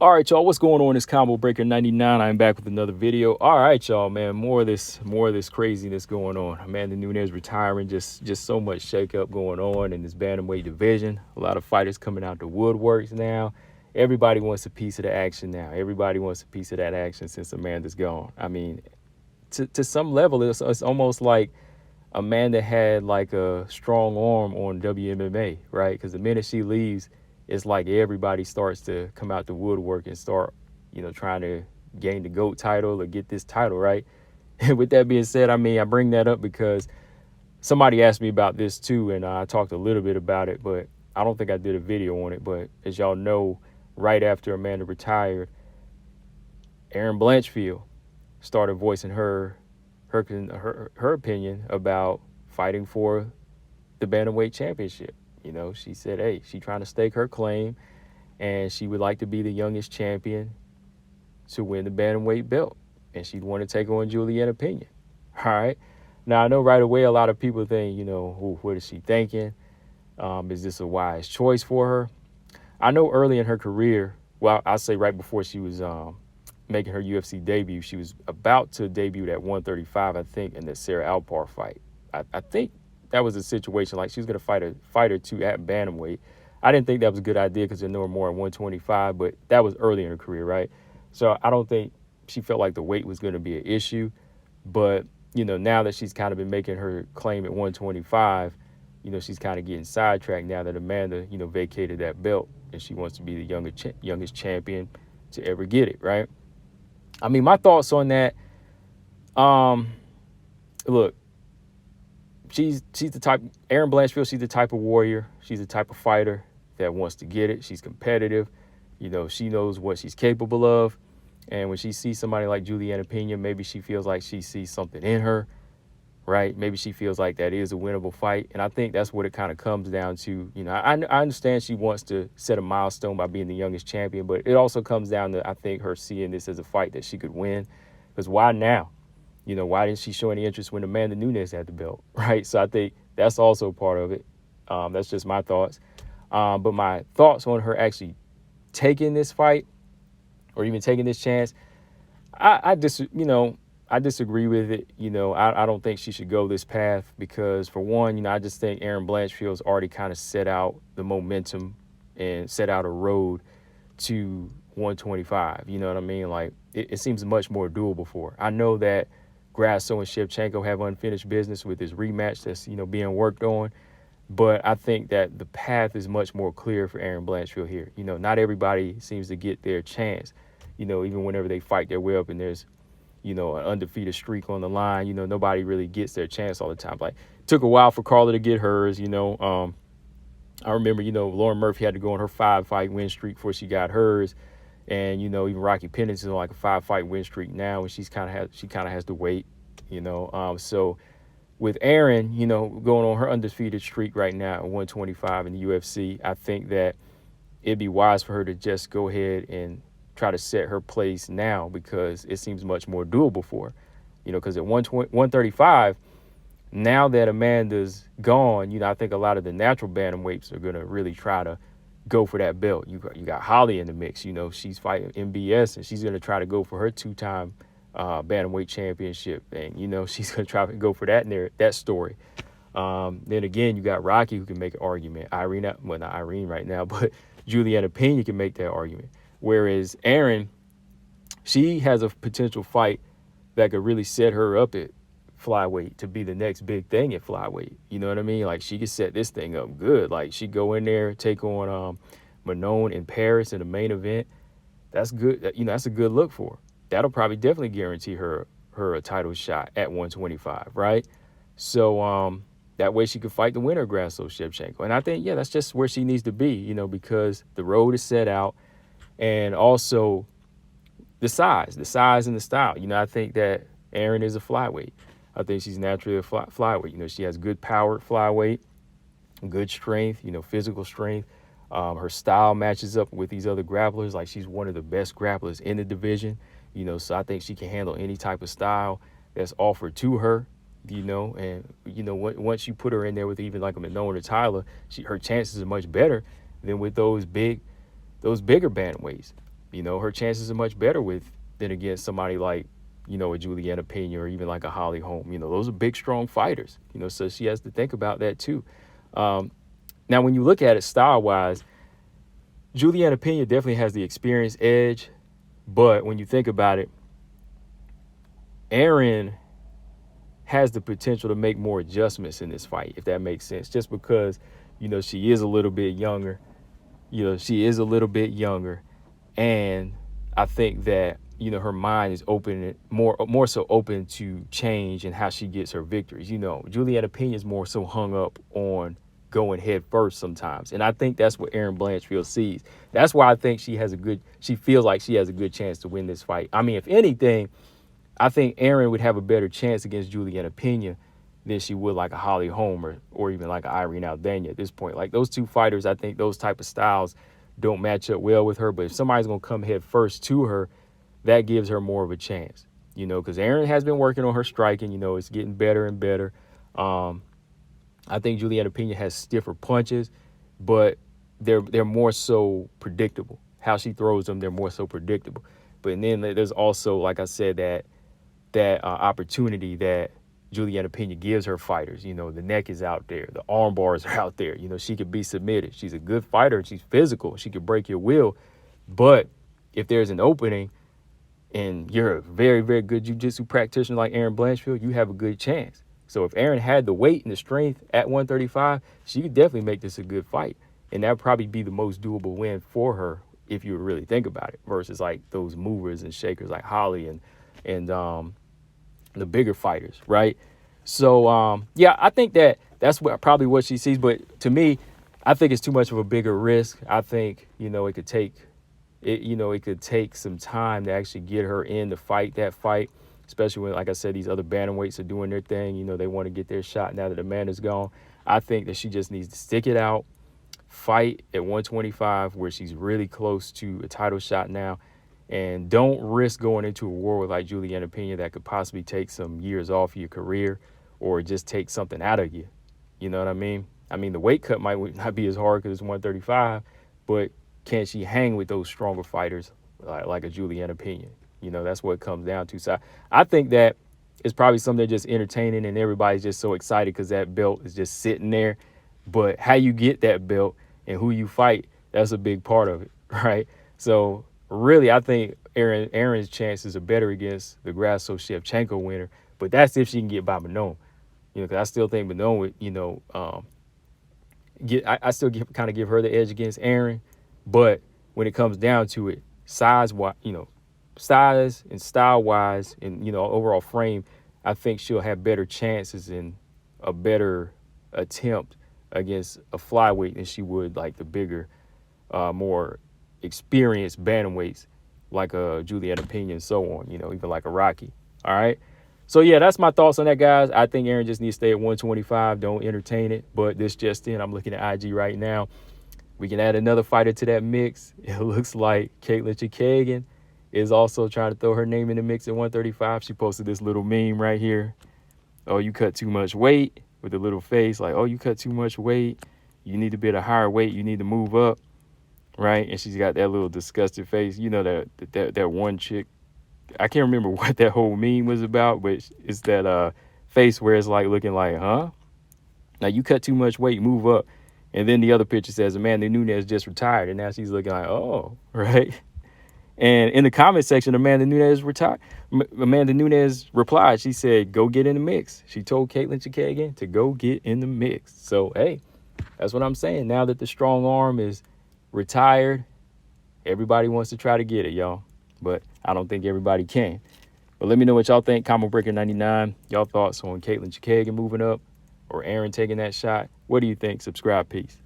All right, y'all. What's going on? It's Combo Breaker 99. I'm back with another video. All right, y'all, man. More of this craziness going on. Amanda Nunes retiring. Just so much shakeup going on in this bantamweight division. A lot of fighters coming out the woodworks now. Everybody wants a piece of the action now. Everybody wants a piece of that action since Amanda's gone. I mean, to some level, it's almost like Amanda had like a strong arm on WMMA, right? Because the minute she leaves, it's like everybody starts to come out the woodwork and start, trying to gain the GOAT title or get this title, right? And with that being said, I mean, I bring that up because somebody asked me about this too, and I talked a little bit about it, but I don't think I did a video on it. But as y'all know, right after Amanda retired, Erin Blanchfield started voicing her opinion about fighting for the bantamweight championship. She said, hey, she trying to stake her claim, and she would like to be the youngest champion to win the bantamweight belt, and she'd want to take on Juliana Pena. All right. Now, I know right away a lot of people think, what is she thinking? Is this a wise choice for her? I know early in her career, well, I'll say right before she was making her UFC debut, she was about to debut at 135, I think, in the Sarah Alpar fight. I think that was a situation like she was going to fight a fight or two at bantamweight. I didn't think that was a good idea because there were more at 125, but that was early in her career, right? So I don't think she felt like the weight was going to be an issue. But, now that she's kind of been making her claim at 125, she's kind of getting sidetracked now that Amanda, vacated that belt and she wants to be the youngest champion to ever get it, right? I mean, my thoughts on that, look, she's the type, Erin Blanchfield, she's the type of warrior. She's the type of fighter that wants to get it. She's competitive. She knows what she's capable of. And when she sees somebody like Juliana Pena, maybe she feels like she sees something in her, right? Maybe she feels like that is a winnable fight. And I think that's what it kind of comes down to. I understand she wants to set a milestone by being the youngest champion, but it also comes down to, I think, her seeing this as a fight that she could win. Because why now? Why didn't she show any interest when Amanda Nunes had the belt, right? So I think that's also part of it. That's just my thoughts. But my thoughts on her actually taking this fight or even taking this chance, I disagree with it. I don't think she should go this path because, for one, I just think Erin Blanchfield's already kind of set out the momentum and set out a road to 125. You know what I mean? Like, it seems much more doable for her. I know that Grasso and Shevchenko have unfinished business with this rematch that's, being worked on. But I think that the path is much more clear for Erin Blanchfield here. Not everybody seems to get their chance, even whenever they fight their way up and there's, an undefeated streak on the line. Nobody really gets their chance all the time. Like, it took a while for Carla to get hers, I remember, Lauren Murphy had to go on her 5-fight win streak before she got hers. And, even Rocky Pennington's on like a 5-fight win streak now, and she kind of has to wait, So with Erin, going on her undefeated streak right now at 125 in the UFC, I think that it'd be wise for her to just go ahead and try to set her place now because it seems much more doable for her. Because at 135, now that Amanda's gone, I think a lot of the natural bantamweights are going to really try to go for that belt. You got Holly in the mix. She's fighting MBS, and she's going to try to go for her 2-time bantamweight championship. And, she's going to try to go for that story. Then again, you got Rocky who can make an argument. Not Irene right now, but Juliana Pena can make that argument. Whereas Erin, she has a potential fight that could really set her up at flyweight to be the next big thing at flyweight. You know what I mean? Like, she could set this thing up good. Like, she go in there, take on Manon in Paris in the main event. That's good. That's a good look for her. That'll probably definitely guarantee her a title shot at 125, right? So that way she could fight the winner of Grasso Shevchenko. And I think, that's just where she needs to be, because the road is set out. And also the size and the style. I think that Erin is a flyweight. I think she's naturally a flyweight. She has good power at flyweight, good strength, physical strength. Her style matches up with these other grapplers. Like, she's one of the best grapplers in the division, so I think she can handle any type of style that's offered to her, and, once you put her in there with even like a Manon or Tyler, her chances are much better than with those bigger bantamweights. her chances are much better than against somebody like, a Juliana Pena or even like a Holly Holm. Those are big, strong fighters, so she has to think about that too. Now, when you look at it style-wise, Juliana Pena definitely has the experience edge, but when you think about it, Erin has the potential to make more adjustments in this fight, if that makes sense, just because, she is a little bit younger. And I think that, her mind is open, more so open to change and how she gets her victories. Juliana Pena is more so hung up on going head first sometimes. And I think that's what Erin Blanchfield sees. That's why I think she feels like she has a good chance to win this fight. I mean, if anything, I think Erin would have a better chance against Juliana Pena than she would like a Holly Holm or even like an Irene Aldana at this point. Like those two fighters, I think those type of styles don't match up well with her. But if somebody's going to come head first to her, that gives her more of a chance, because Erin has been working on her striking. It's getting better and better. I think Juliana Pena has stiffer punches, but they're more so predictable. How she throws them, they're more so predictable. But then there's also, like I said, that opportunity that Juliana Pena gives her fighters. The neck is out there. The arm bars are out there. She could be submitted. She's a good fighter. She's physical. She could break your will. But if there's an opening and you're a very, very good jiu-jitsu practitioner like Erin Blanchfield, you have a good chance. So if Erin had the weight and the strength at 135, she could definitely make this a good fight. And that would probably be the most doable win for her if you really think about it, versus like those movers and shakers like Holly and the bigger fighters, right? So, yeah, I think that's probably what she sees. But to me, I think it's too much of a bigger risk. I think, it could take some time to actually get her in to fight that fight, especially when, like I said, these other bantamweights are doing their thing. They want to get their shot now that the man is gone. I think that she just needs to stick it out, fight at 125 where she's really close to a title shot now, and don't risk going into a war with like Juliana Pena that could possibly take some years off your career or just take something out of you. You know what I mean? I mean, the weight cut might not be as hard because it's 135, but can she hang with those stronger fighters like a Juliana Pena? That's what it comes down to. So I think that it's probably something they're just entertaining and everybody's just so excited because that belt is just sitting there. But how you get that belt and who you fight, that's a big part of it, right? So really, I think Erin's chances are better against the Grasso-Shevchenko winner, but that's if she can get by Manon. Because I still think Manon would, I still kind of give her the edge against Erin. But when it comes down to it, size and style-wise and, overall frame, I think she'll have better chances and a better attempt against a flyweight than she would like the bigger, more experienced bantamweights like a Juliana Pena and so on, even like a Rocky. All right. So, yeah, that's my thoughts on that, guys. I think Erin just needs to stay at 125. Don't entertain it. But this just in, I'm looking at IG right now. We can add another fighter to that mix. It looks like Caitlin Chikagan is also trying to throw her name in the mix at 135. She posted this little meme right here. Oh, you cut too much weight, with a little face like, oh, you cut too much weight. You need to be at a higher weight. You need to move up, right? And she's got that little disgusted face. That one chick. I can't remember what that whole meme was about, but it's that face where it's like looking like, huh? Now you cut too much weight, move up. And then the other picture says Amanda Nunes just retired, and now she's looking like, oh, right? And in the comment section, Amanda Nunes replied. She said, go get in the mix. She told Caitlin Chikagan to go get in the mix. So, hey, that's what I'm saying. Now that the strong arm is retired, everybody wants to try to get it, y'all. But I don't think everybody can. But let me know what y'all think. Combo Breaker 99. Y'all thoughts on Caitlin Chikagan moving up or Erin taking that shot? What do you think? Subscribe. Peace.